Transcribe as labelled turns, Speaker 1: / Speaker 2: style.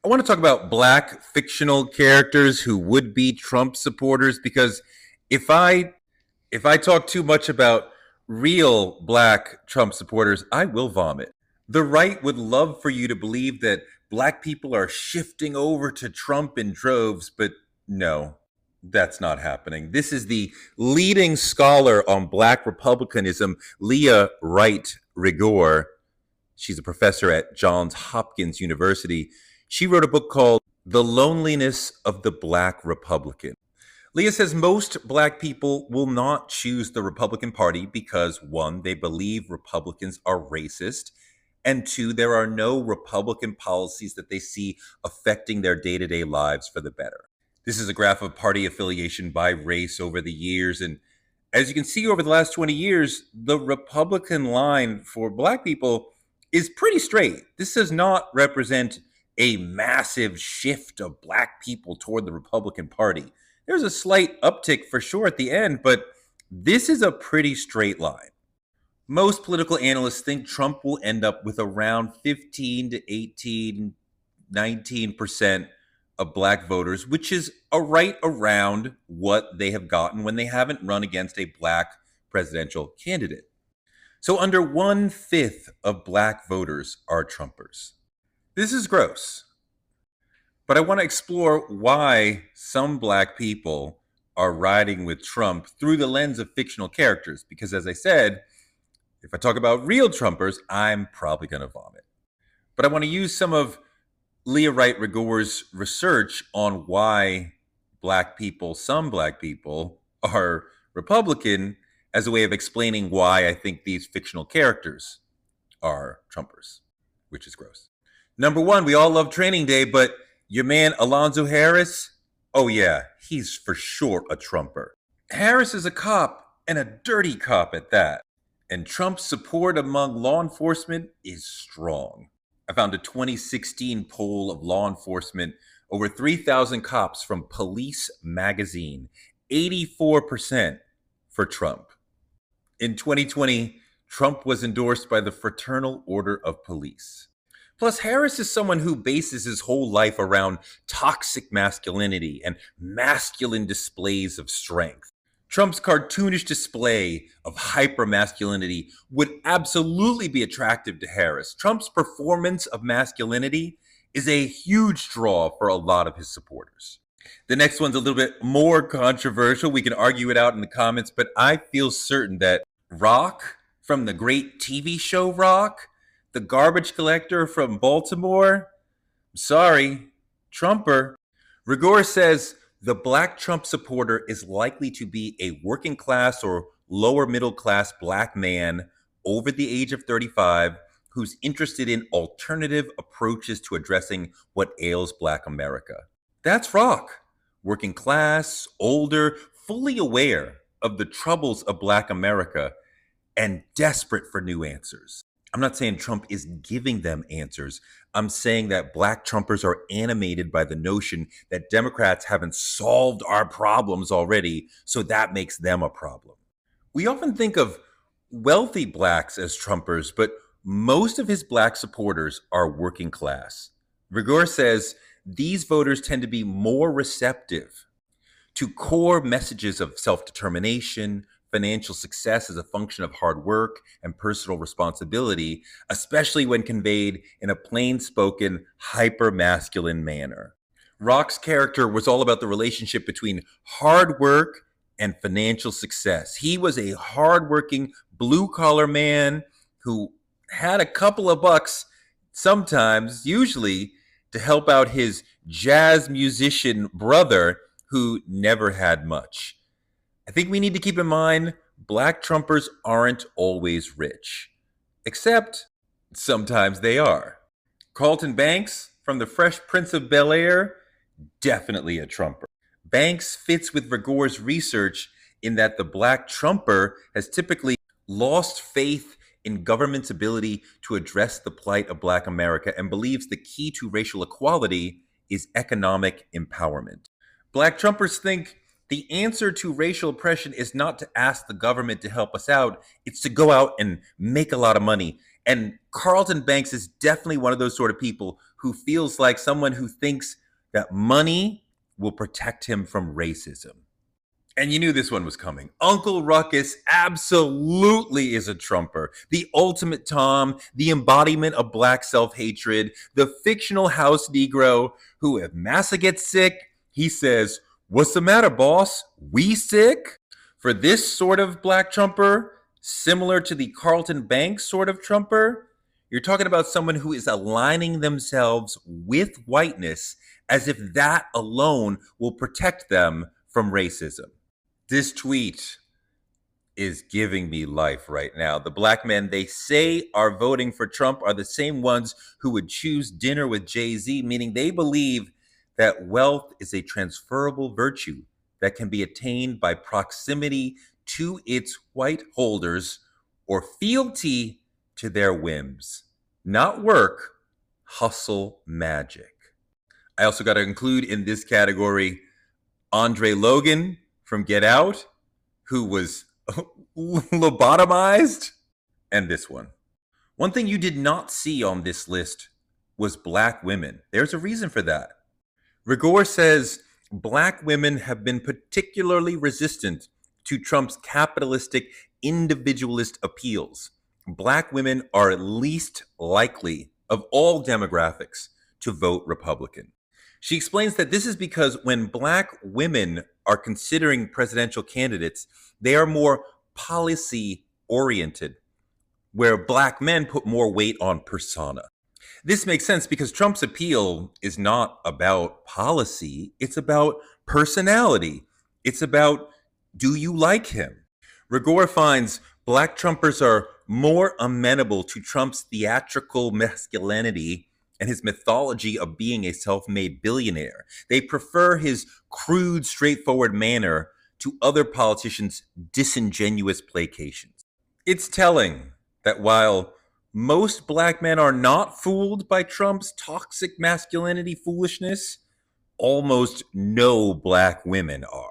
Speaker 1: I want to talk about black fictional characters who would be Trump supporters because if I if I talk too much about real black Trump supporters, I will vomit. The right would love for you to believe that black people are shifting over to Trump in droves, but no, that's not happening. This is the leading scholar on black republicanism, Leah Wright Rigor. She's a professor at Johns Hopkins University. She wrote a book called The Loneliness of the Black Republican. Leah says most black people will not choose the Republican Party because, one, they believe Republicans are racist, and two, there are no Republican policies that they see affecting their day to day lives for the better. This is a graph of party affiliation by race over the years. And as you can see, over the last 20 years, the Republican line for black people is pretty straight. This does not represent a massive shift of black people toward the Republican Party. There's a slight uptick for sure at the end, but this is a pretty straight line. Most political analysts think Trump will end up with around 15 to 18, 19% of black voters, which is right around what they have gotten when they haven't run against a black presidential candidate. So under 1/5 of black voters are Trumpers. This is gross. But I want to explore why some black people are riding with Trump through the lens of fictional characters. Because as I said, if I talk about real Trumpers, I'm probably going to vomit. But I want to use some of Leah Wright Rigor's research on why some black people, are Republican as a way of explaining why I think these fictional characters are Trumpers, which is gross. Number one, we all love Training Day, but your man Alonzo Harris, oh yeah, he's for sure a Trumper. Harris is a cop, and a dirty cop at that. And Trump's support among law enforcement is strong. I found a 2016 poll of law enforcement, over 3,000 cops from Police Magazine, 84% for Trump. In 2020, Trump was endorsed by the Fraternal Order of Police. Plus, Harris is someone who bases his whole life around toxic masculinity and masculine displays of strength. Trump's cartoonish display of hypermasculinity would absolutely be attractive to Harris. Trump's performance of masculinity is a huge draw for a lot of his supporters. The next one's a little bit more controversial. We can argue it out in the comments, but I feel certain that Rock from the great TV show Rock, the garbage collector from Baltimore, sorry, Trumper. Rigor says the black Trump supporter is likely to be a working class or lower middle class black man over the age of 35 who's interested in alternative approaches to addressing what ails black America. That's Rock. Working class, older, fully aware of the troubles of black America, and desperate for new answers. I'm not saying Trump is giving them answers. I'm saying that black Trumpers are animated by the notion that Democrats haven't solved our problems already, so that makes them a problem. We often think of wealthy blacks as Trumpers, but most of his black supporters are working class. Rigor says these voters tend to be more receptive to core messages of self-determination, financial success as a function of hard work and personal responsibility, especially when conveyed in a plain-spoken, hyper-masculine manner. Rock's character was all about the relationship between hard work and financial success. He was a hardworking, blue-collar man who had a couple of bucks sometimes, usually, to help out his jazz musician brother who never had much. I think we need to keep in mind black Trumpers aren't always rich, except sometimes they are. Carlton Banks from the Fresh Prince of Bel-Air, definitely a Trumper. Banks fits with Rigor's research in that the black Trumper has typically lost faith in government's ability to address the plight of black America and believes the key to racial equality is economic empowerment. Black Trumpers think the answer to racial oppression is not to ask the government to help us out, it's to go out and make a lot of money And Carlton Banks is definitely one of those sort of people who feels like someone who thinks that money will protect him from racism. And you knew this one was coming. Uncle Ruckus absolutely is a Trumper. The ultimate Tom, the embodiment of black self-hatred, the fictional house Negro who, if Massa gets sick, he says, "What's the matter, boss? We sick?" For this sort of black Trumper, similar to the Carlton Banks sort of Trumper, you're talking about someone who is aligning themselves with whiteness as if that alone will protect them from racism. This tweet is giving me life right now. The black men they say are voting for Trump are the same ones who would choose dinner with Jay-Z, meaning they believe that wealth is a transferable virtue that can be attained by proximity to its white holders or fealty to their whims. Not work, hustle magic. I also got to include in this category Andre Logan from Get Out, who was lobotomized, and this one. One thing you did not see on this list was black women. There's a reason for that. Rigor says black women have been particularly resistant to Trump's capitalistic, individualist appeals. Black women are least likely of all demographics to vote Republican. She explains that this is because when black women are considering presidential candidates, they are more policy oriented, where black men put more weight on persona. This makes sense because Trump's appeal is not about policy, it's about personality. It's about, do you like him? Rigor finds black Trumpers are more amenable to Trump's theatrical masculinity and his mythology of being a self-made billionaire. They prefer his crude, straightforward manner to other politicians' disingenuous placations. It's telling that while most black men are not fooled by Trump's toxic masculinity foolishness, almost no black women are.